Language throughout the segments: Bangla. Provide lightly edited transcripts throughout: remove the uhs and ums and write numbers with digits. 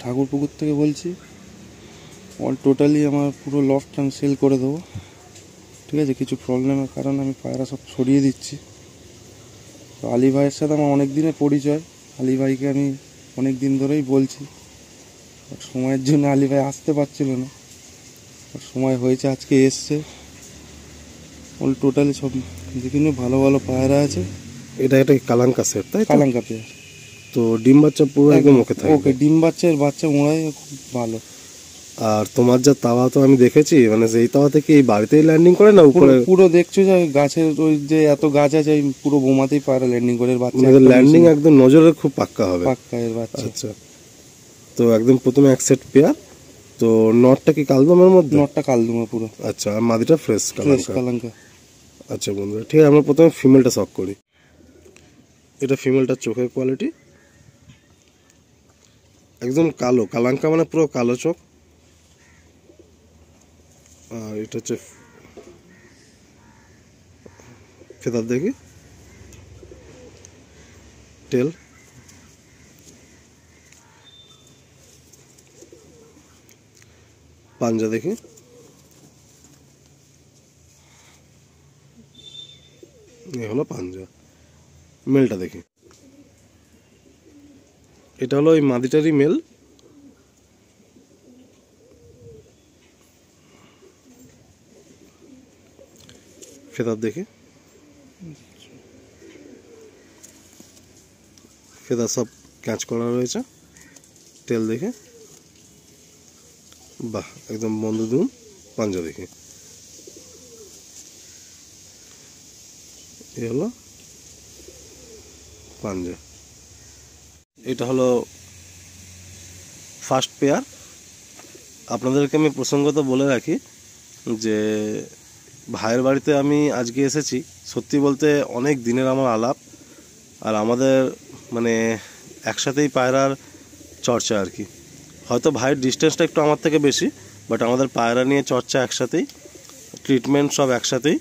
ঠাকুরপুকুর থেকে বলছি। অল টোটালি আমার পুরো লফট আমি সেল করে দেবো, ঠিক আছে? কিছু প্রবলেমের কারণে আমি পায়রা সব সরিয়ে দিচ্ছি। তো আলী ভাইয়ের সাথে আমার অনেক দিনের পরিচয়। আলী ভাইকে আমি অনেক দিন ধরেই বলছি, সময়ের জন্য আলী ভাই আসতে পারছিল না, সময় হয়েছে আজকে এসছে। অল টোটালি সব বিভিন্ন ভালো ভালো পায়রা আছে। এটা একটা কালাঙ্কা সেট, তাই? কালাঙ্কা পেয়ার। তো ডিম বাচ্চা পুরো একদম ওকে থাকে? ওকে, ডিম বাচ্চার বাচ্চা মোড়াই খুব ভালো। আর তোমার যা তাওয়া তো আমি দেখেছি, মানে সেই তাওয়া থেকে এই বাড়িতেই ল্যান্ডিং করে না উপরে? পুরো দেখছো যে গাছের ওই যে এত গাছ আছে, পুরো বোমাতেই পায়রা ল্যান্ডিং করে। বাচ্চা ল্যান্ডিং একদম নজরে খুব পাক্কা হবে। পাক্কা এর বাচ্চা। আচ্ছা, তো একদম প্রথমে এক সেট পেয়ার। তো নটটা কি কালদমের মধ্যে? নটটা কালদমা পুরো। আচ্ছা, আর মাদিটা ফ্রেশ কালাঙ্কা। আচ্ছা বন্ধুরা, ঠিক আছে, আমরা প্রথমে ফিমেলটা শক করি। এটা ফিমেলটার চোখের কোয়ালিটি একদম কালো, কালাঙ্কা মানে পুরো কালো চোখ। আর এটা হচ্ছে ফেদার, দেখি টেল, পাঞ্জা দেখি, এ হলো পাঞ্জা। মেলটা দেখি, এটা হলো ওই মাদিটারই মেল। ফেদার দেখি, ফেদার সব ক্যাচ করা রয়েছে। তেল দেখে, বাহ, একদম বন্ধ দুম। পাঞ্জা দেখি, এ হলো পাঞ্জা। এটা হলো ফার্স্ট পেয়ার। আপনাদেরকে আমি প্রসঙ্গত বলে রাখি যে ভাইয়ের বাড়িতে আমি আজকে এসেছি, সত্যি বলতে অনেক দিনের আমার আলাপ। আর আমাদের মানে একসাথেই পায়রার চর্চা আর কি। হয়তো ভাইয়ের ডিস্টেন্সটা একটু আমার থেকে বেশি, বাট আমাদের পায়রা নিয়ে চর্চা একসাথেই, ট্রিটমেন্ট সব একসাথেই।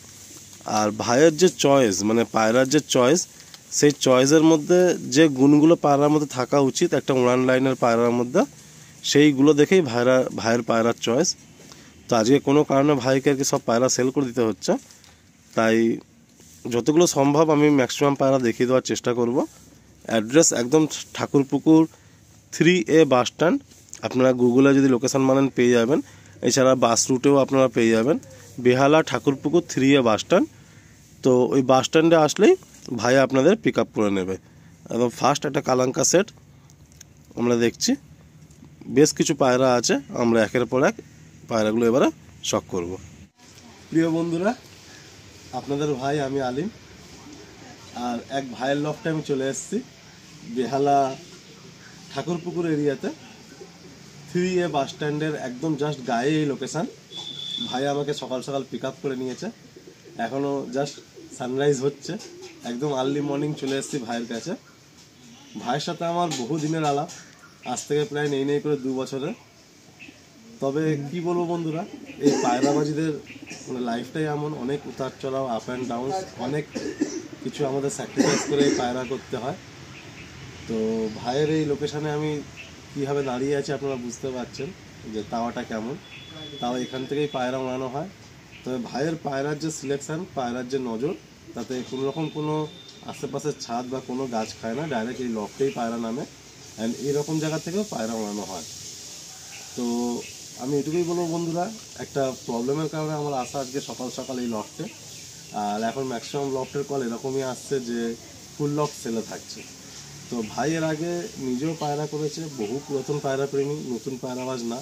আর ভাইয়ের যে চয়েস, মানে পায়রার যে চয়েস, সেই চয়েসের মধ্যে যে গুণগুলো পায়রার মধ্যে থাকা উচিত একটা উড়ান লাইনের পায়রার মধ্যে, সেইগুলো দেখেই ভাইয়ের পায়রার চয়েস। তো আজকে কোনো কারণে ভাইকে আর কি সব পায়রা সেল করে দিতে হচ্ছে, তাই যতগুলো সম্ভব আমি ম্যাক্সিমাম পায়রা দেখিয়ে দেওয়ার চেষ্টা করব। অ্যাড্রেস একদম ঠাকুরপুকুর 3A বাস স্ট্যান্ড। আপনারা গুগলে যদি লোকেশান মানেন পেয়ে যাবেন, এছাড়া বাস রুটেও আপনারা পেয়ে যাবেন। বেহালা ঠাকুরপুকুর 3A বাস স্ট্যান্ড। তো ওই বাস স্ট্যান্ডে আসলেই ভাই আপনাদের পিক আপ করে নেবে। একদম ফার্স্ট একটা কালাঙ্কা সেট আমরা দেখছি। বেশ কিছু পায়রা আছে, আমরা একের পর এক পায়রাগুলো এবারে শখ করব। প্রিয় বন্ধুরা, আপনাদের ভাই আমি আলিম, আর এক ভাইয়ের লফটে আমি চলে এসেছি বেহালা ঠাকুরপুকুর এরিয়াতে। 3A বাস স্ট্যান্ডের একদম জাস্ট গায়ে এই লোকেশান। ভাই আমাকে সকাল সকাল পিক আপ করে নিয়েছে, এখনও জাস্ট সানরাইজ হচ্ছে। একদম আর্লি মর্নিং চলে এসেছি ভাইয়ের কাছে। ভাইয়ের সাথে আমার বহু দিনের আলাপ, আজ থেকে প্রায় নেই করে 2 বছরের। তবে কি বলবো বন্ধুরা, এই পায়রাবাজিদের মানে লাইফটাই এমন, অনেক উতার চড়াও, আপ অ্যান্ড ডাউন, অনেক কিছু আমাদের স্যাক্রিফাইস করে পায়রা করতে হয়। তো ভাইয়ের এই লোকেশানে আমি কীভাবে দাঁড়িয়ে আছি আপনারা বুঝতে পারছেন যে তাওয়াটা কেমন। তাও এখান থেকেই পায়রা ওড়ানো হয়। তবে ভাইয়ের পায়রার যে সিলেকশান, পায়রার যে নজর, তাতে কোনোরকম কোনো আশেপাশের ছাদ বা কোনো গাছ খায় না, ডাইরেক্ট এই লফটেই পায়রা নামে। অ্যান্ড এইরকম জায়গা থেকেও পায়রা ওড়ানো হয়। তো আমি এটুকুই বলবো বন্ধুরা, একটা প্রবলেমের কারণে আমার আসা আজকে সকাল সকাল এই লফটে। আর এখন ম্যাক্সিমাম লফটের কল এরকমই আসছে যে ফুল লফট সেলে থাকছে। তো ভাই এর আগে নিজেও পায়রা করেছে, বহু পুরাতন পায়রা প্রেমী, নতুন পায়রাবাজ না।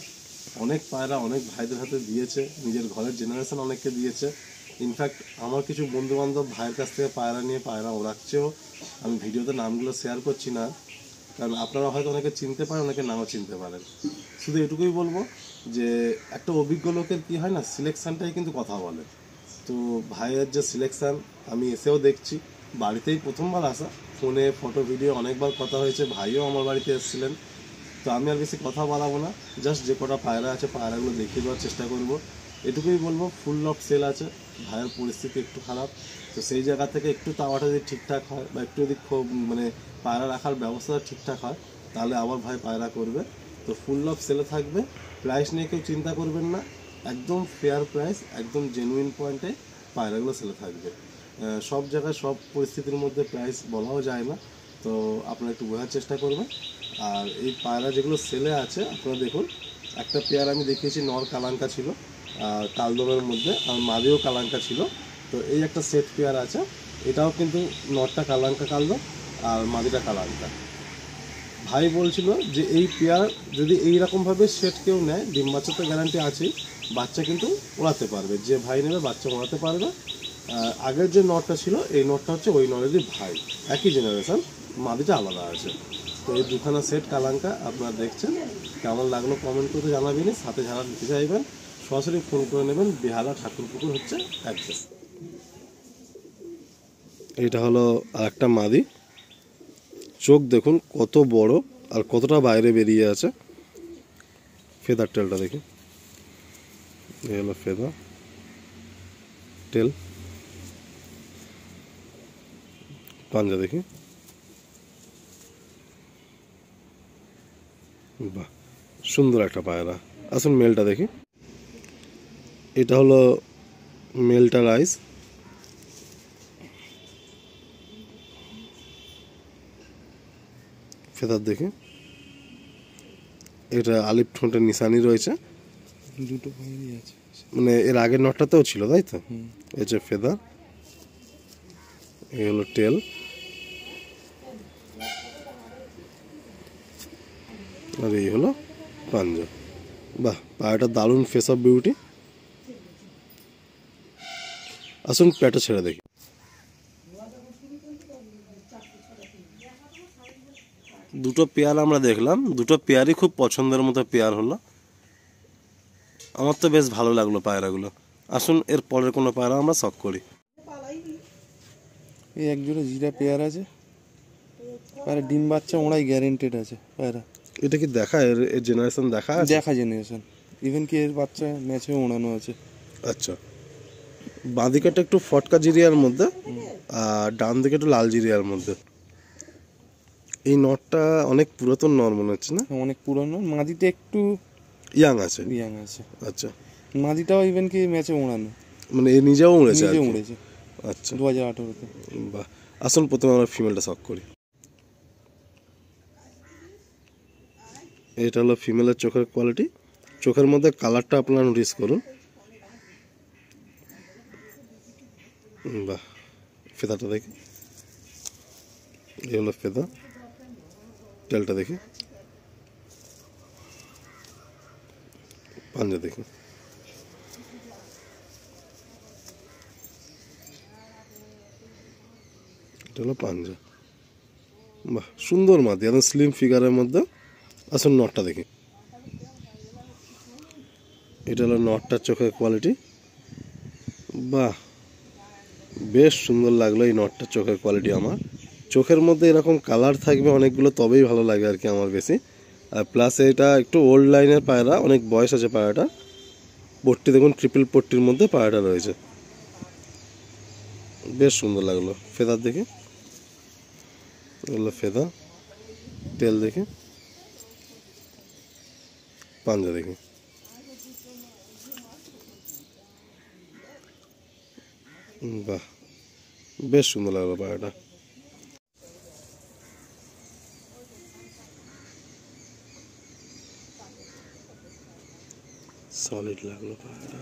অনেক পায়রা অনেক ভাইদের হাতে দিয়েছে, নিজের ঘরের জেনারেশন অনেককে দিয়েছে। ইনফ্যাক্ট আমার কিছু বন্ধুবান্ধব ভাইয়ের কাছ থেকে পায়রা নিয়ে পায়রা ওড়াচ্ছেও। আমি ভিডিওতে নামগুলো শেয়ার করছি না, কারণ আপনারা হয়তো অনেকে চিনতে পারেন, অনেকে নাও চিনতে পারেন। শুধু এটুকুই বলবো যে একটা অভিজ্ঞ লোকের কী হয় না, সিলেকশানটাই কিন্তু কথা বলে। তো ভাইয়ের যে সিলেকশান আমি এসেও দেখছি, বাড়িতেই প্রথমবার আসা, ফোনে ফটো ভিডিও অনেকবার কথা হয়েছে, ভাইও আমার বাড়িতে এসেছিলেন। তো আমি আর বেশি কথা বাড়াবো না, জাস্ট যে কটা পায়রা আছে পায়রাগুলো দেখিয়ে দেওয়ার চেষ্টা করব। এটুকুই বলবো, ফুল লফট সেল আছে। ভাইয়ের পরিস্থিতি একটু খারাপ, তো সেই জায়গা থেকে একটু তাওয়াটা যদি ঠিকঠাক হয় বা একটু যদি খুব মানে পায়রা রাখার ব্যবস্থাটা ঠিকঠাক হয়, তাহলে আবার ভাই পায়রা করবে। তো ফুল অফ সেলে থাকবে, প্রাইস নিয়ে কেউ চিন্তা করবেন না, একদম ফেয়ার প্রাইস, একদম জেনুইন পয়েন্টে পায়রাগুলো সেলে থাকবে। সব জায়গায় সব পরিস্থিতির মধ্যে প্রাইস বলাও যায় না, তো আপনারা একটু বোঝার চেষ্টা করবেন। আর এই পায়রা যেগুলো সেলে আছে আপনারা দেখুন, একটা পেয়ার আমি দেখিয়েছি নর কালাঙ্কা ছিল কালদমের মধ্যে, আর মাদিও কালাঙ্কা ছিল। তো এই একটা সেট পেয়ার আছে, এটাও কিন্তু নরটা কালাঙ্কা কালদম আর মাদিটা কালাঙ্কা। ভাই বলছিল যে এই পেয়ার যদি এইরকমভাবে সেট কেউ নেয়, ডিম বাচ্চা তো গ্যারান্টি আছেই, বাচ্চা কিন্তু ওড়াতে পারবে, যে ভাই নেবে বাচ্চা ওড়াতে পারবে। আগের যে নটটা ছিল এই নটটা হচ্ছে ওই নরেরই ভাই, একই জেনারেশন, মাদিটা আলাদা আছে। তো এই দুখানা সেট কালাঙ্কা আপনারা দেখছেন, কেমন লাগলো কমেন্ট করতে জানাবেন। সাথে যারা নিতে চাইবেন সরাসরি ফোন করে নেবেন, বেহালা ঠাকুরপুকুর হচ্ছে অ্যাড্রেস। এটা হলো আরেকটা মাদি, চোখ দেখুন কত বড় আর কতটা বাইরে বেরিয়ে আছে। ফেদার টেলটা দেখি, এই হলো ফেদার টেল, পাঞ্জা দেখি, বাহ সুন্দর একটা পায়রা। আসুন মেলটা দেখি, এটা হলো মেলটার আইস, ফেদার দেখি, এটা আলিফ ঠোঁটের নিশানি রয়েছে, দুটো পায়রাই আছে, মানে এর আগের নটটাতেও ছিল তাই তো। এই যে ফেদার, এই হলো টেল, আর এই হলো পাঞ্জা। বাহ পায়রাটা দারুণ ফেস অফ বিউটি। আসুন প্যাটা ছেড়ে দেখি, দুটো পেয়ার আমরা দেখলাম, দুটো পেয়ারই খুব পছন্দের মতো পেয়ার হলো, আমার তো বেশ ভালো লাগলো পায়রাগুলো। আসুন এর পরের কোনো পায়রা আমরা শখ করি। এই এক জোড়া জিরা পেয়ার আছে, পায়রা ডিম বাচ্চা ওড়াই গ্যারেন্টেড আছে পায়রা। এটা কি দেখা এর জেনারেশন দেখা আছে? দেখা জেনারেশন, ইভেন কি এর বাচ্চা ম্যাচে ওড়ানো আছে। আচ্ছা, বাঁ দিকেটা একটু ফটকা জিরিয়ার মধ্যে আর ডান দিকে একটু লাল জিরিয়ার মধ্যে। এই নটটা অনেক পুরাতন নর মনে হচ্ছে না? অনেক পুরানো, মাদিটা একটু ইয়াং আছে। ইয়াং আছে। আচ্ছা, মাদিটাও ইভেন কি ম্যাচে ওড়ানো, মানে এ নিজেও উড়েছে? নিজে উড়েছে। আচ্ছা, 2018-তে। বাহ। আসুন প্রথমে আমরা ফিমেলটা শখ করি। এটা হলো ফিমেলের চোখের কোয়ালিটি, চোখের মধ্যে কালারটা আপনারা নোটিস করুন। বাহ, ফেদারটা দেখি, এই হলো ফেদা, টেলটা দেখি, পাঞ্জা দেখি, এটা হলো পাঞ্জা। বাহ সুন্দর মাদি, একদম স্লিম ফিগারের মধ্যে। আসুন নটটা দেখি, এটা হলো নটটার চোখের কোয়ালিটি। বাহ বেশ সুন্দর লাগলো এই নটটার চোখের কোয়ালিটি। আমার চোখের মধ্যে এরকম কালার থাকবে অনেকগুলো, তবেই ভালো লাগে আর কি আমার বেশি। আর প্লাস এটা একটু ওল্ড লাইনের পায়রা, অনেক বয়স আছে পায়রাটা। পট্টি দেখুন ট্রিপল পট্টির মধ্যে পায়রাটা রয়েছে, বেশ সুন্দর লাগলো। ফেদার দেখি, এগুলো ফেদা, তেল দেখি, পাঞ্জা দেখি, বাহ বেশ সুন্দর লাগলো পায়রাটা। সলিড লাগলো পায়রাটা।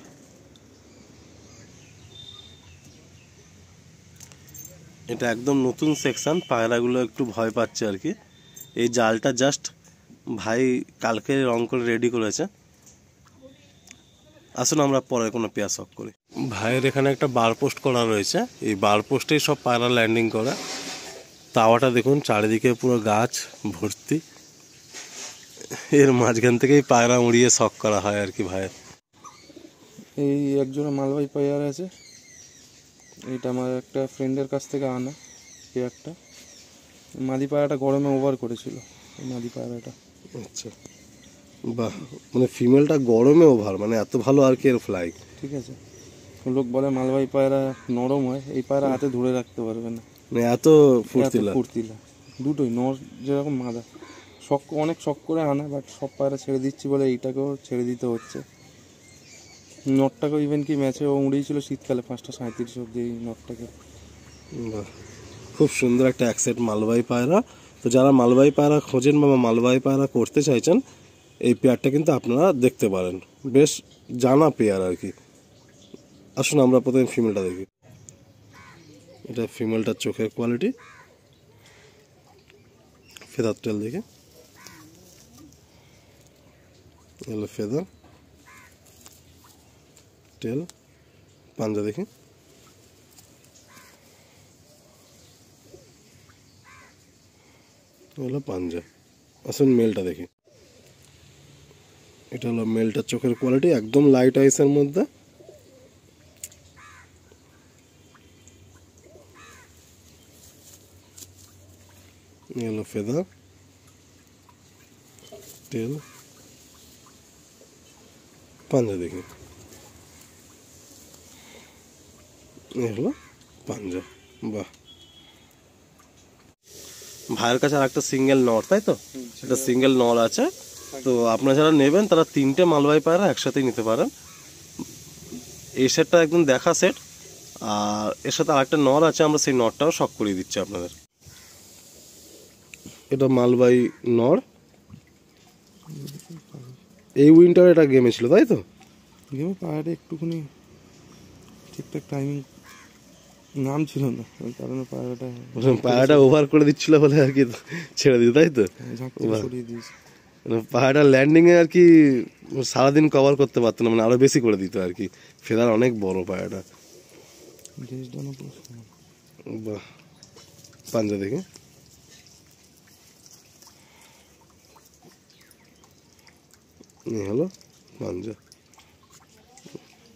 এটা একদম নতুন সেকশন, পায়রাগুলো একটু ভয় পাচ্ছে আর কি। এই জালটা জাস্ট ভাই কালকে রং করে রেডি করেছে। আসুন আমরা পরে কোনো পেয়ার শখ করি। ভাইয়ের এখানে একটা বার পোস্ট করা রয়েছে, এই বার পোস্টেই সব পায়রা ল্যান্ডিং করা। তাওয়াটা দেখুন চারিদিকে পুরো গাছ ভর্তি, এর মাঝখান থেকেই পায়রা উড়িয়ে শখ করা হয় আর কি ভাইয়ের। এই একজোড়া মালবাহী পায়রা আছে, এটা আমার একটা ফ্রেন্ডের কাছ থেকে আনা পেয়ারটা। মাদি পায়রাটা গরমে ওভার করেছিল, এই মাদি পায়রাটা। আচ্ছা বাহ, মানে ফিমেলটা গরমে ওভার, মানে এত ভালো আর কি এর ফ্লাই। ঠিক আছে, লোক বলে মালবাহী পায়রা নরম হয়, এই পায়রা হাতে ধরে রাখতে পারবে না, মানে এত ফুর্তিলা। ফুর্তিলা দুটোই, নর যেরকম মাদা। শখ অনেক শখ করে আনা, বাট সব পায়রা ছেড়ে দিচ্ছি বলে এইটাকেও ছেড়ে দিতে হচ্ছে। নটটাকেও ইভেন কি ম্যাচে ও উড়িয়েছিল শীতকালে 5:37 অব্দি এই নটটাকে। বাহ, খুব সুন্দর একটা অ্যাকসেট মালবাহী পায়রা। তো যারা মালবাহী পায়রা খোঁজেন বা মালবাহী পায়রা করতে চাইছেন, এই পেয়ারটা কিন্তু আপনারা দেখতে পারেন, বেশ জানা পেয়ার আর কি। আসুন আমরা প্রথমে ফিমেলটা দেখি। এটা ফিমেলটার চোখের কোয়ালিটি, ফেদার টেল দেখে, এলো ফেদার টেল, পাঞ্জা দেখি, হলো পাঞ্জা। আসুন মেলটা দেখি। এটা হলো মেলটার চোখের কোয়ালিটি, একদম লাইট আইসের মধ্যে। হলো ফেদার টেল, পাঞ্জা দেখি, এই হলো পাঞ্জা। বাহ, ভাইয়ের কাছে আর একটা সিঙ্গেল নর, তাই তো? এটা সিঙ্গেল নর আছে। তো আপনারা যারা নেবেন তারা 3টে মালবাহী পায়রা একসাথেই নিতে পারেন। এই সেটটা একদম দেখা সেট, আর এর সাথে আরেকটা নর আছে, আমরা সেই নরটাও শক করিয়ে দিচ্ছি আপনাদের। এটা মালবাহী নর, এই উইন্টার এটা গেমে ছিল, তাই তো? গেমে পায়রাটা একটুখানি ঠিকঠাক টাইমিং নাম ছিল না, ওই কারণে পায়রাটা ওভার করে দিচ্ছিল বলে আর কি ছেড়ে দিত, তাই তো? সরিয়ে দিয়েছি। পায়রাটা ল্যান্ডিং এ আর কি সারাদিন কভার করতে পারতো না, মানে আরো বেশি করে দিত আর কি। ফেদার অনেক বড় পায়রাটা। বাহ, পাঞ্জা দেখি, এই হলো পাঞ্জা।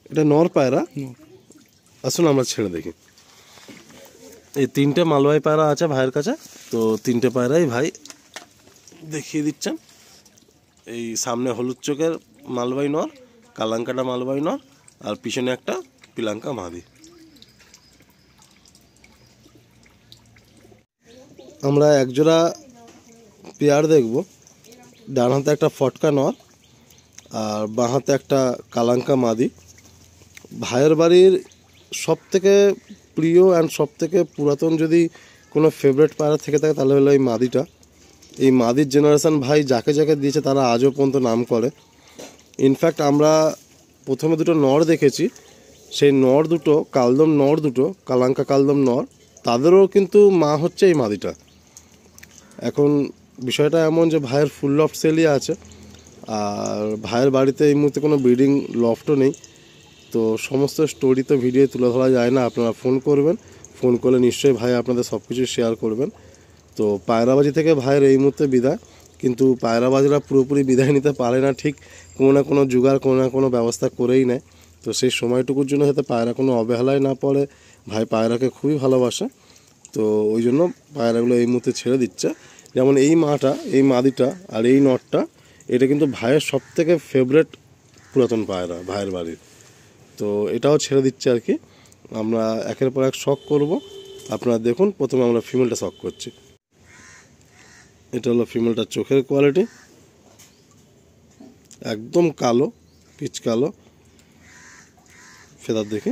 এটা নর পায়রা। আসুন আমরা ছেড়ে দেখি। এই 3টে মালবাহী পায়রা আছে ভাইয়ের কাছে। তো 3টে পায়রাই ভাই দেখিয়ে দিচ্ছেন। এই সামনে হলুদ চোখের মালবাহী নর, কালাঙ্কাটা মালবাহী নর, আর পিছনে একটা পিলাঙ্কা মাদি। আমরা একজোড়া পেয়ার দেখব। ডান হাতে একটা ফটকা নর আর বাঁ হাতে একটা কালাঙ্কা মাদি। ভাইয়ের বাড়ির সব থেকে প্রিয় অ্যান্ড সব থেকে পুরাতন যদি কোনো ফেভারিট পায়রা থেকে থাকে তাহলে হলো এই মাদিটা। এই মাদির জেনারেশান ভাই যাকে যাকে দিয়েছে তারা আজও পর্যন্ত নাম করে। ইনফ্যাক্ট আমরা প্রথমে দুটো নর দেখেছি, সেই নর দুটো কালদম নর, দুটো কালাঙ্কা কালদম নর, তাদেরও কিন্তু মা হচ্ছে এই মাদিটা। এখন বিষয়টা এমন যে ভাইয়ের ফুল লফট সেলই আছে, আর ভাইয়ের বাড়িতে এই মুহূর্তে কোনো ব্রিডিং লফটও নেই। তো সমস্ত স্টোরি তো ভিডিও তুলে ধরা যায় না, আপনারা ফোন করবেন, ফোন করলে নিশ্চয়ই ভাই আপনাদের সব কিছু শেয়ার করবেন। তো পায়রাবাজি থেকে ভাইয়ের এই মুহূর্তে বিদায়, কিন্তু পায়রাবাজিরা পুরোপুরি বিদায় নিতে পারে না, ঠিক কোনো না কোনো জোগাড় কোনো না কোনো ব্যবস্থা করেই নেয়। তো সেই সময়টুকুর জন্য যাতে পায়রা কোনো অবহেলায় না পড়ে, ভাই পায়রাকে খুবই ভালোবাসে। তো ওই জন্য পায়রাগুলো এই মুহূর্তে ছেড়ে দিচ্ছে। যেমন এই মাটা, এই মাদিটা আর এই নটটা, এটা কিন্তু ভাইয়ের সব থেকে ফেভারেট পুরাতন পায়রা ভাইয়ের বাড়ির। তো এটাও ছেড়ে দিচ্ছে আর কি। আমরা একের পর এক শখ করব, আপনারা দেখুন। প্রথমে আমরা ফিমেলটা শখ করছি। এটা হলো ফিমেলটার চোখের কোয়ালিটি, একদম কালো, পিচ কালো। ফেদার দেখি,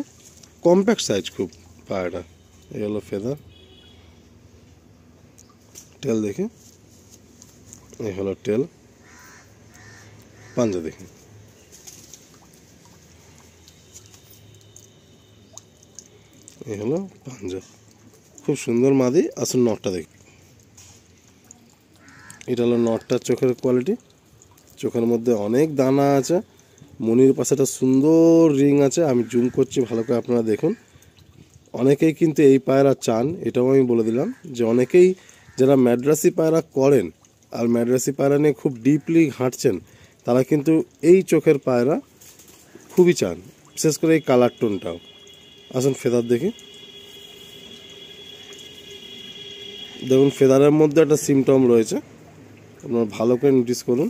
কম্প্যাক্ট সাইজ খুব পায়রাটা। এই হলো ফেদার টেল দেখি, এই হলো টেল, পাঞ্জা দেখি, এই হলো পাঞ্জা। খুব সুন্দর মাদি। আসুন নটটা দেখি। এটা হলো নটটার চোখের কোয়ালিটি, চোখের মধ্যে অনেক দানা আছে, মনির পাশে একটা সুন্দর রিং আছে। আমি জুম করছি ভালো করে, আপনারা দেখুন। অনেকেই কিন্তু এই পায়রা চান, এটাও আমি বলে দিলাম যে অনেকেই যারা ম্যাড্রাসি পায়রা করেন আর ম্যাড্রাসি পায়রা নিয়ে খুব ডিপলি ঘাঁটছেন, তারা কিন্তু এই চোখের পায়রা খুবই চান, বিশেষ করে এই কালার টোনটাও। আসুন ফেদার দেখি। দেখুন ফেদারের মধ্যে একটা সিমটম রয়েছে, আপনারা ভালো করে নোটিস করুন।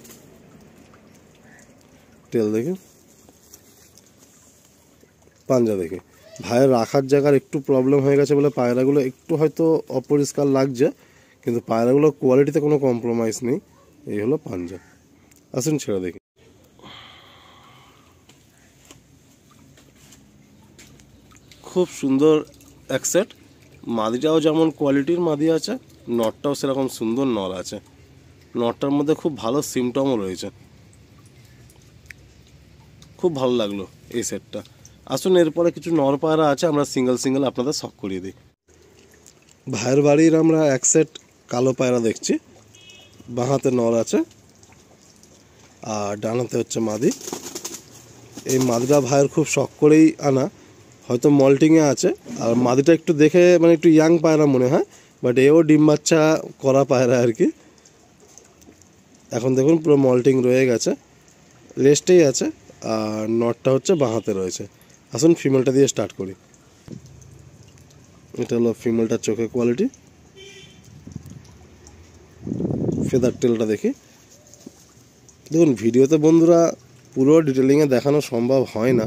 টেল দেখি, পাঞ্জা দেখি। ভাইয়ের রাখার জায়গার একটু প্রবলেম হয়ে গেছে বলে পায়রাগুলো একটু হয়তো অপরিষ্কার লাগছে, কিন্তু পায়রাগুলোর কোয়ালিটিতে কোনো কম্প্রোমাইজ নেই। এই হলো পাঞ্জা। আসুন ছেড়ে দেখি। খুব সুন্দর এক সেট, মাদিটাও যেমন কোয়ালিটির মাদি আছে, নটটাও সেরকম সুন্দর নর আছে। নটটার মধ্যে খুব ভালো সিমটমও রয়েছে, খুব ভালো লাগলো এই সেটটা। আসুন এরপরে কিছু নর পায়রা আছে, আমরা সিঙ্গেল সিঙ্গেল আপনাদের শখ করিয়ে দিই। ভাইয়ের বাড়ির আমরা এক সেট কালো পায়রা দেখছি, বাঁহাতে নর আছে আর ডানাতে হচ্ছে মাদি। এই মাদিটা ভাইয়ের খুব শখ করেই আনা, হয়তো মল্টিংয়ে আছে। আর মাদিটা একটু দেখে মানে একটু ইয়াং পায়রা মনে হয়, বাট এও ডিম বাচ্চা করা পায়রা আর কি। এখন দেখুন পুরো মল্টিং রয়ে গেছে, রেস্টেই আছে। আর নটটা হচ্ছে বাঁহাতে রয়েছে। আসুন ফিমেলটা দিয়ে স্টার্ট করি। এটা হলো ফিমেলটার চোখের কোয়ালিটি। ফেদার টেলটা দেখি। দেখুন ভিডিওতে বন্ধুরা পুরো ডিটেলিংয়ে দেখানো সম্ভব হয় না,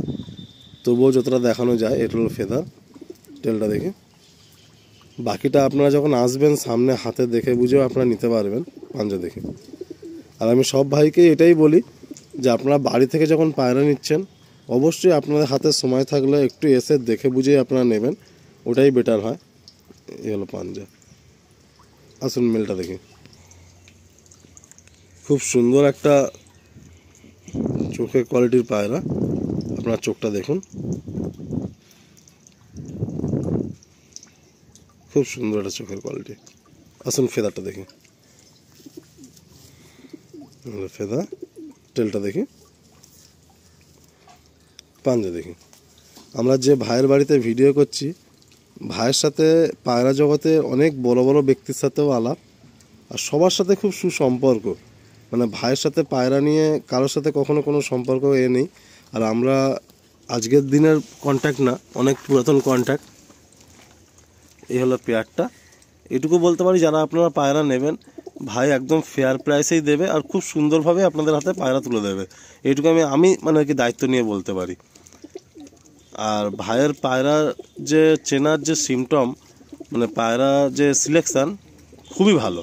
তবুও যতটা দেখানো যায়। এটা হলো ফেদার টেলটা দেখি। বাকিটা আপনারা যখন আসবেন সামনে হাতে দেখে বুঝেও আপনারা নিতে পারবেন পাঞ্জা দেখে। আর আমি সব ভাইকে এটাই বলি যে আপনারা বাড়ি থেকে যখন পায়রা নিচ্ছেন অবশ্যই আপনাদের হাতে সময় থাকলে একটু এসে দেখে বুঝেই আপনারা নেবেন, ওটাই বেটার হয়। এই হলো পাঞ্জা। আসুন মেলটা দেখি। খুব সুন্দর একটা চোখের কোয়ালিটির পায়রা, আপনার চোখটা দেখুন, খুব সুন্দর একটা চোখের কোয়ালিটি। আসুন ফেদারটা দেখি। ফেদার টেলটা দেখি, পাঞ্জা দেখি। আমরা যে ভাইয়ের বাড়িতে ভিডিও করছি, ভাইয়ের সাথে পায়রা জগতে অনেক বড় বড় ব্যক্তির সাথেও আলাপ, আর সবার সাথে খুব সুসম্পর্ক। মানে ভাইয়ের সাথে পায়রা নিয়ে কারোর সাথে কখনো কোনো সম্পর্ক নেই। আর আমরা আজকের দিনের কন্ট্যাক্ট না, অনেক পুরাতন কন্ট্যাক্ট। এই হলো পেয়ারটা। এটুকু বলতে পারি যারা আপনারা পায়রা নেবেন, ভাই একদম ফেয়ার প্রাইসেই দেবে আর খুব সুন্দরভাবে আপনাদের হাতে পায়রা তুলে দেবে। এইটুকু আমি মানে কি দায়িত্ব নিয়ে বলতে পারি। আর ভাইয়ের পায়রার যে চেনার যে সিমটম, মানে পায়রা যে সিলেকশান খুবই ভালো।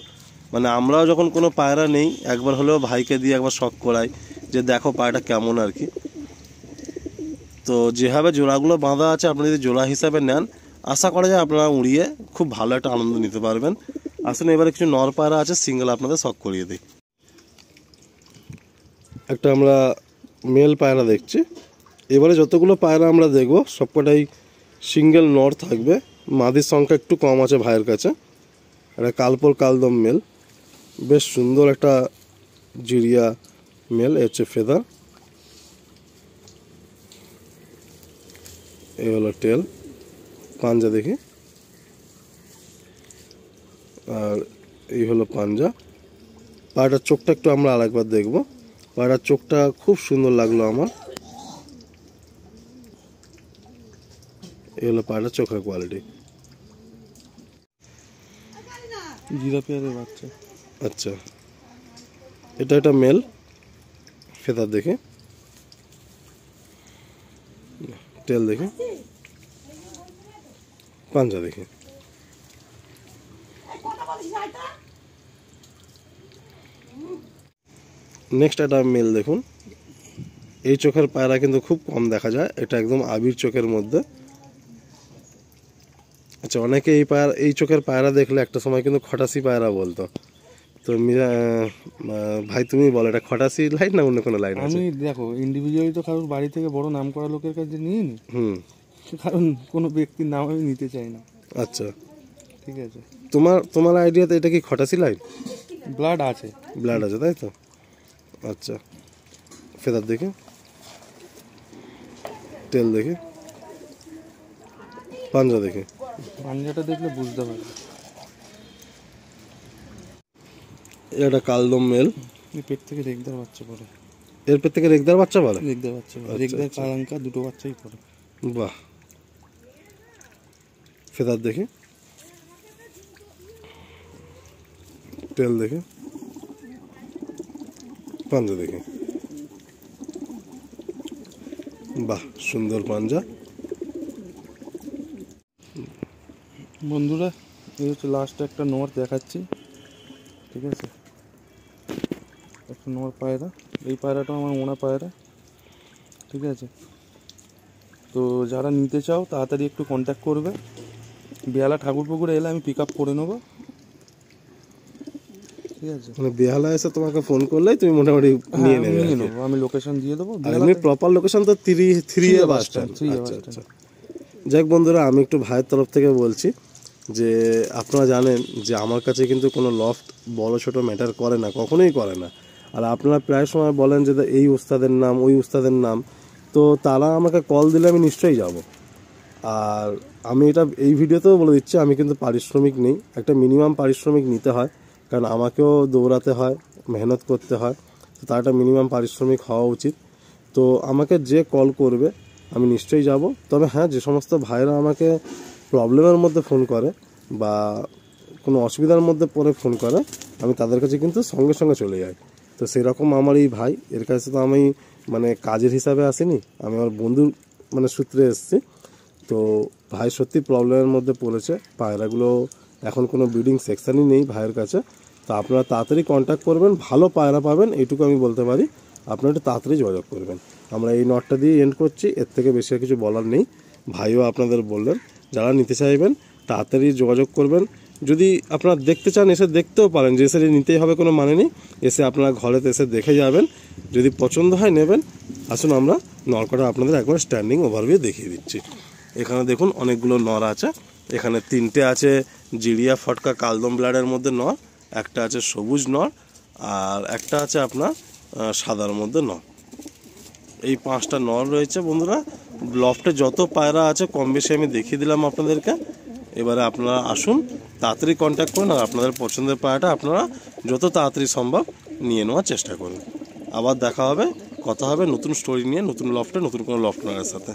মানে আমরাও যখন কোনো পায়রা নেই একবার হলেও ভাইকে দিয়ে একবার শখ করাই যে দেখো পায়রাটা কেমন আর কি। তো যেভাবে জোড়াগুলো বাঁধা আছে আপনি যদি জোড়া হিসাবে নেন, আশা করা যায় আপনারা উড়িয়ে খুব ভালো একটা আনন্দ নিতে পারবেন। আসুন এবারে কিছু নর পায়রা আছে, সিঙ্গেল আপনাদের শখ করিয়ে দিই। একটা আমরা মেল পায়রা দেখছি। এবারে যতগুলো পায়রা আমরা দেখব সবকটাই সিঙ্গেল নর থাকবে, মাদির সংখ্যা একটু কম আছে ভাইয়ের কাছে। একটা কালপল কালদম মেল, বেশ সুন্দর একটা জিরিয়া মেল। এ হচ্ছে ফেদার, এই হলো টেল। পাঞ্জা দেখি। আর এই হলো পাঞ্জা। পায়রাটার চোখটা একটু আমরা আরেকবার দেখব। পায়রার চোখটা খুব সুন্দর লাগলো আমার। এই হলো পায়রার চোখের কোয়ালিটি। জিরা পেয়ারের বাচ্চা। আচ্ছা, এটা একটা মেল। ফেদার দেখি, টেল দেখি, পাঞ্জা দেখি। নেক্সট একটা মেল দেখুন। এই চোখের পায়রা কিন্তু খুব কম দেখা যায়, এটা একদম আবির চোখের মধ্যে। আচ্ছা, অনেকে এই চোখের পায়রা দেখলে একটা সময় কিন্তু খটাসি পায়রা বলতো। তো ভাই তুমি বলো, এটা খটাসি লাইন না অন্য কোনো লাইন আছে? আমি দেখো ইন্ডিভিজুয়ালি তো কারোর বাড়ি থেকে বড় নাম করা লোকের কাছে নিয়ে নি, কারণ কোনো ব্যক্তির নাম আমি নিতে চাই না। আচ্ছা, ঠিক আছে। তোমার আইডিয়াতে এটা কি খটাসি লাইন? ব্লাড আছে, ব্লাড আছে তাই তো। আচ্ছা, ফেদার দেখি, টেল দেখি, পাঞ্জা দেখি। পাঞ্জাটা দেখলে বুঝতে পারবে। এটা কালদম মেল। এই পেট থেকে রেগদার বাচ্চা পড়ে। এর পেট থেকে রেগদার বাচ্চা বলে? রেগদার বাচ্চা পড়ে, আচ্ছা, রেগদার আচ্ছা। কালাঙ্কা দুটো বাচ্চাই পড়ে। বাহ। ফেদার দেখি, টেল দেখি, পাঞ্জা দেখি। বাহ, সুন্দর পাঞ্জা। বন্ধুরা এই হচ্ছে লাস্ট একটা নর দেখাচ্ছি, ঠিক আছে। একটা নর পায়রা, এই পায়রাটাও আমার মোনা পায়রা, ঠিক আছে। তো যারা নিতে চাও তাড়াতাড়ি একটু কন্ট্যাক্ট করবে। বেহালা ঠাকুরপুকুরে এলে আমি পিক আপ করে নেবো, ঠিক আছে। মানে বেহালা এসে তোমাকে ফোন করলেই তুমি মোটামুটি নিয়ে আমি নেবে। নিয়ে নেবো, আমি লোকেশন দিয়ে দেবো। আর এমনি প্রপার লোকেশন তো 3A বাস স্ট্যান্ড। আচ্ছা আচ্ছা। যাক বন্ধুরা, আমি একটু ভাইয়ের তরফ থেকে বলছি যে আপনারা জানেন যে আমার কাছে কিন্তু কোনো লফট বড় ছোট ম্যাটার করে না, কখনোই করে না। আর আপনারা প্রায় সময় বলেন যে এই উস্তাদের নাম, ওই উস্তাদের নাম, তো তারা আমাকে কল দিলে আমি নিশ্চয়ই যাব। আর আমি এটা এই ভিডিওতেও বলে দিচ্ছি, আমি কিন্তু পারিশ্রমিক নেই, একটা মিনিমাম পারিশ্রমিক নিতে হয়, কারণ আমাকেও দৌড়াতে হয়, মেহনত করতে হয়, তো তার একটা মিনিমাম পারিশ্রমিক হওয়া উচিত। তো আমাকে যে কল করবে আমি নিশ্চয়ই যাব। তবে হ্যাঁ, যে সমস্ত ভাইরা আমাকে প্রবলেমের মধ্যে ফোন করে বা কোনো অসুবিধার মধ্যে পড়ে ফোন করে, আমি তাদের কাছে কিন্তু সঙ্গে সঙ্গে চলে যাই। তো সেরকম আমার এই ভাই, এর কাছে তো আমি মানে কাজের হিসাবে আসিনি, আমি আমার বন্ধুর মানে সূত্রে এসেছি। তো ভাই সত্যি প্রবলেমের মধ্যে পড়েছে, পায়রাগুলো এখন কোনো ব্রিডিং সেকশানই নেই ভাইয়ের কাছে। তো আপনারা তাড়াতাড়ি কন্ট্যাক্ট করবেন, ভালো পায়রা পাবেন এইটুকু আমি বলতে পারি। আপনারা একটু তাড়াতাড়ি যোগাযোগ করবেন। আমরা এই নটটা দিয়ে এন্ড করছি, এর থেকে বেশি আর কিছু বলার নেই। ভাইও আপনাদের বললেন, যারা নিতে চাইবেন তাড়াতাড়ি যোগাযোগ করবেন। যদি আপনারা দেখতে চান এসে দেখতেও পারেন, যে এসে নিতেই হবে কোনো মানে নেই, এসে আপনারা ঘরেতে এসে দেখে যাবেন, যদি পছন্দ হয় নেবেন। আসুন আমরা নরকটা আপনাদের একবার স্ট্যান্ডিং ওভারভিউ দেখিয়ে দিচ্ছি। এখানে দেখুন অনেকগুলো নর আছে, এখানে 3টে আছে জিরিয়া ফটকা কালদম ব্লাডের মধ্যে নর, একটা আছে সবুজ নর, আর একটা আছে আপনার সাদার মধ্যে নর। এই 5টা নর রয়েছে বন্ধুরা। লফটে যত পায়রা আছে কম বেশি আমি দেখিয়ে দিলাম আপনাদেরকে। এবারে আপনারা আসুন, তাড়াতাড়ি কন্ট্যাক্ট করুন, আর আপনাদের পছন্দের পায়রাটা আপনারা যত তাড়াতাড়ি সম্ভব নিয়ে নেওয়ার চেষ্টা করুন। আবার দেখা হবে, কথা হবে নতুন স্টোরি নিয়ে, নতুন লফটে নতুন কোনো লফট নরের সাথে।